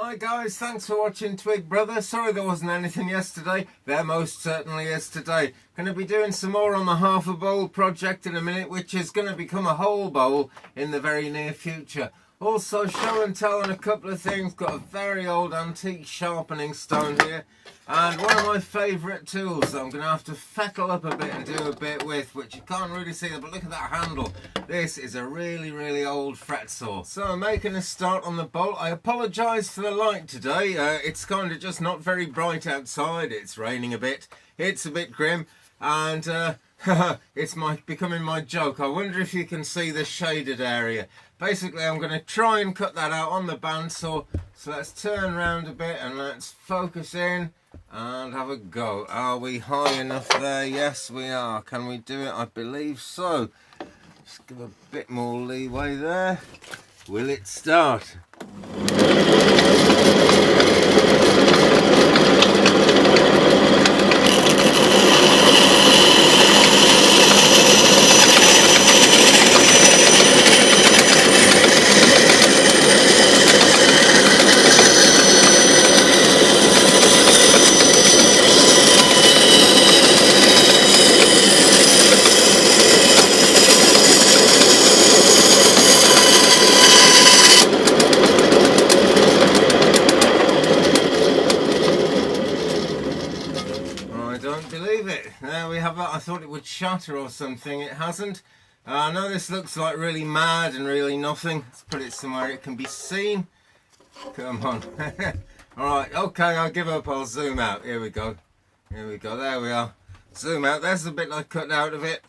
Hi guys, thanks for watching Twig Brother. Sorry there wasn't anything yesterday. There most certainly is today. Going to be doing some more on the half a bowl project in a minute, which is going to become a whole bowl in the very near future. Also show and tell on a couple of things. Got a very old antique sharpening stone here. And one of my favourite tools that I'm going to have to feckle up a bit and do a bit with, which you can't really see, but look at that handle. This is a really old fret saw. So I'm making a start on the bolt. I apologise for the light today. It's kind of just not very bright outside. It's raining a bit. It's a bit grim. And it's becoming my joke. I wonder if you can see the shaded area. Basically, I'm going to try and cut that out on the bandsaw. So let's turn around a bit and let's focus in and have a go. Are we high enough there? Yes, we are. Can we do it? I believe so. Just give a bit more leeway there. Will it start? There we have that. I thought it would shatter or something. It hasn't. I know this looks like really mad and really nothing. Let's put it somewhere it can be seen. Come on. Alright, okay, I'll give up. I'll zoom out. Here we go. Here we go. There we are. Zoom out. There's the bit I cut out of it.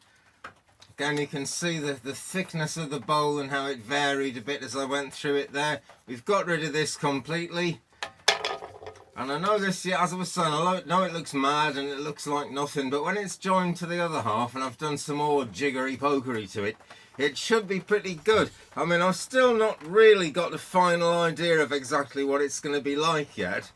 Again, you can see the thickness of the bowl and how it varied a bit as I went through it there. We've got rid of this completely. And I know this, yeah, as I was saying, I know it looks mad and it looks like nothing, but when it's joined to the other half and I've done some more jiggery-pokery to it, it should be pretty good. I mean, I've still not really got the final idea of exactly what it's going to be like yet.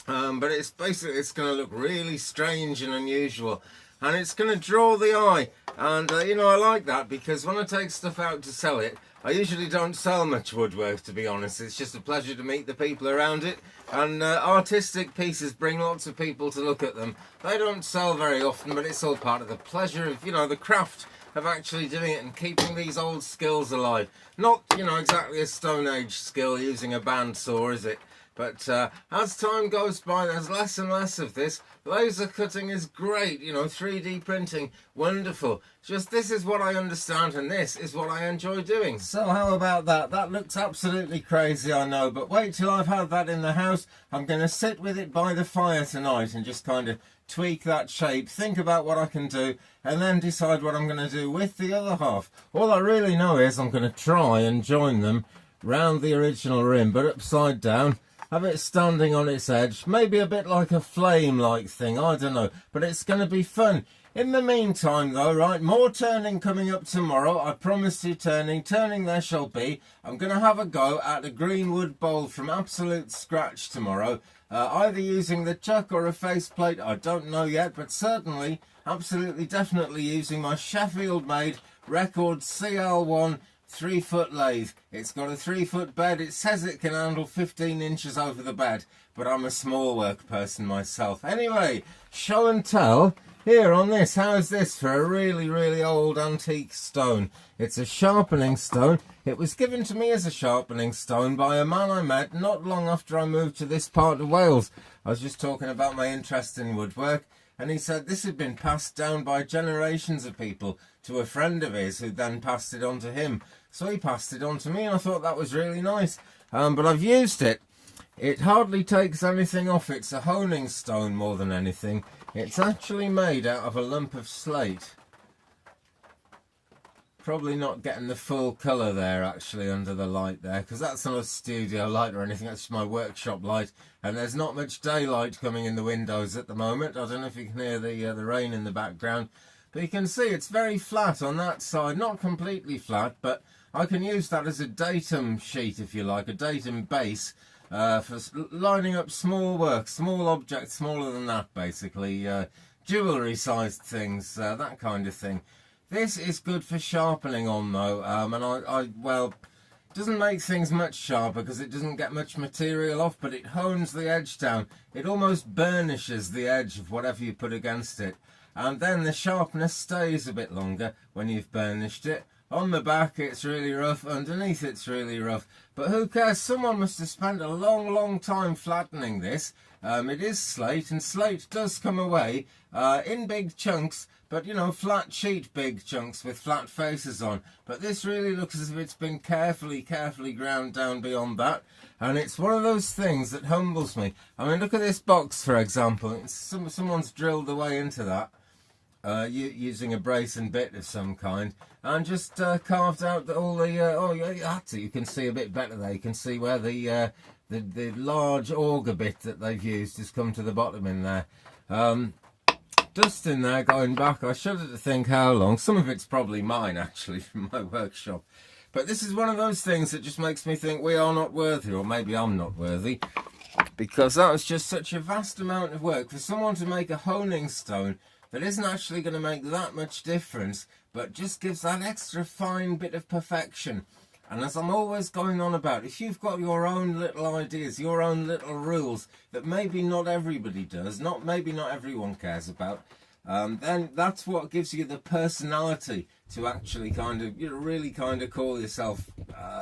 But it's basically, it's going to look really strange and unusual. And it's going to draw the eye. And, you know, I like that because when I take stuff out to sell it, I usually don't sell much woodwork, to be honest. It's just a pleasure to meet the people around it. And artistic pieces bring lots of people to look at them. They don't sell very often, but it's all part of the pleasure of, you know, the craft of actually doing it and keeping these old skills alive. Not, you know, exactly a Stone Age skill using a bandsaw, is it? But as time goes by, there's less and less of this. Laser cutting is great, you know, 3D printing, wonderful. Just this is what I understand and this is what I enjoy doing. So how about that? That looks absolutely crazy, I know, but wait till I've had that in the house. I'm going to sit with it by the fire tonight and just kind of tweak that shape, think about what I can do, and then decide what I'm going to do with the other half. All I really know is I'm going to try and join them round the original rim, but upside down. Have it standing on its edge, maybe a bit like a flame-like thing, I don't know, but it's going to be fun. In the meantime, though, right, more turning coming up tomorrow. I promised you turning there shall be. I'm going to have a go at a greenwood bowl from absolute scratch tomorrow, either using the chuck or a faceplate, I don't know yet, but certainly, absolutely, definitely using my Sheffield-made Record CL1 3-foot lathe. It's got a 3-foot bed. It says it can handle 15 inches over the bed, but I'm a small work person myself. Anyway, show and tell here on this. How is this for a really old antique stone? It's a sharpening stone. It was given to me as a sharpening stone by a man I met not long after I moved to this part of Wales. I was just talking about my interest in woodwork, and he said this had been passed down by generations of people to a friend of his who then passed it on to him. So he passed it on to me and I thought that was really nice. But I've used it. It hardly takes anything off. It's a honing stone more than anything. It's actually made out of a lump of slate. Probably not getting the full colour there actually under the light there, because that's not a studio light or anything, that's just my workshop light, and there's not much daylight coming in the windows at the moment. I don't know if you can hear the rain in the background, but you can see it's very flat on that side, not completely flat, but I can use that as a datum sheet if you like, a datum base for lining up small work, small objects smaller than that basically, jewellery sized things, that kind of thing. This is good for sharpening on though, and well, Doesn't make things much sharper because it doesn't get much material off, but it hones the edge down. It almost burnishes the edge of whatever you put against it. And then the sharpness stays a bit longer when you've burnished it. On the back it's really rough, underneath it's really rough. But who cares? Someone must have spent a long time flattening this. It is slate, and slate does come away in big chunks, but you know, flat sheet big chunks with flat faces on. But this really looks as if it's been carefully ground down beyond that. And it's one of those things that humbles me. I mean, look at this box, for example. Someone's drilled away into that. Using a brace and bit of some kind, and just carved out all the you can see a bit better there. You can see where the large auger bit that they've used has come to the bottom in there. Dust in there going back, I shudder to think how long. Some of it's probably mine actually from my workshop, but this is one of those things that just makes me think we are not worthy, or maybe I'm not worthy, because that was just such a vast amount of work for someone to make a honing stone that isn't actually going to make that much difference, but just gives that extra fine bit of perfection. And as I'm always going on about, if you've got your own little ideas, your own little rules that maybe not everybody does, maybe not everyone cares about, then that's what gives you the personality to actually kind of, you know, really kind of call yourself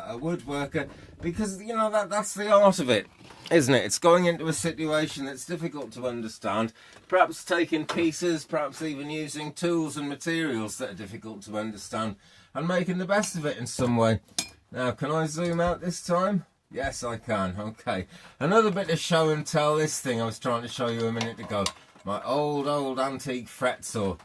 a woodworker, because you know that's the art of it, isn't it? It's going into a situation that's difficult to understand, perhaps taking pieces, perhaps even using tools and materials that are difficult to understand, and making the best of it in some way. Now, can I zoom out this time? Yes, I can. Okay, another bit of show and tell. This thing I was trying to show you a minute ago, my old antique fret saw.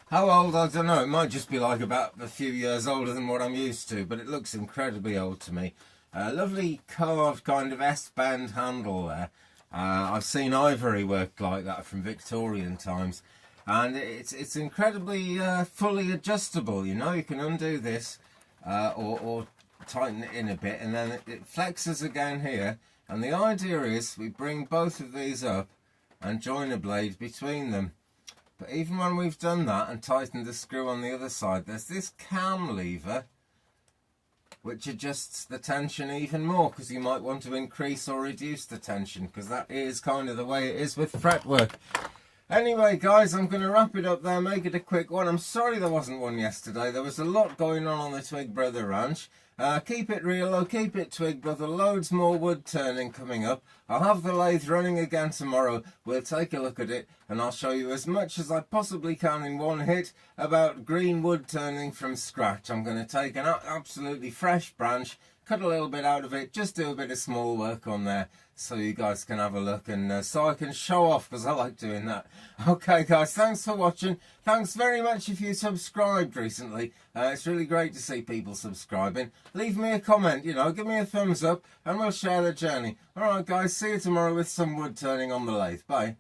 How old, I don't know. It might just be like about a few years older than what I'm used to, but it looks incredibly old to me. Lovely carved kind of S-bend handle there. I've seen ivory work like that from Victorian times, and it's incredibly fully adjustable. You know, you can undo this or tighten it in a bit, and then it flexes again here. And the idea is we bring both of these up and join a blade between them. But even when we've done that and tightened the screw on the other side, there's this cam lever which adjusts the tension even more, because you might want to increase or reduce the tension, because that is kind of the way it is with fretwork. Anyway guys, I'm going to wrap it up there, make it a quick one. I'm sorry there wasn't one yesterday. There was a lot going on the Twig Brother Ranch. Keep it real though, keep it Twig Brother. Loads more wood turning coming up. I'll have the lathe running again tomorrow. We'll take a look at it, and I'll show you as much as I possibly can in one hit about green wood turning from scratch. I'm going to take an absolutely fresh branch, cut a little bit out of it, just do a bit of small work on there so you guys can have a look, and so I can show off, because I like doing that. Okay guys, thanks for watching. Thanks very much if you subscribed recently. It's really great to see people subscribing. Leave me a comment, you know, give me a thumbs up, and we'll share the journey. Alright guys, see you tomorrow with some wood turning on the lathe. Bye.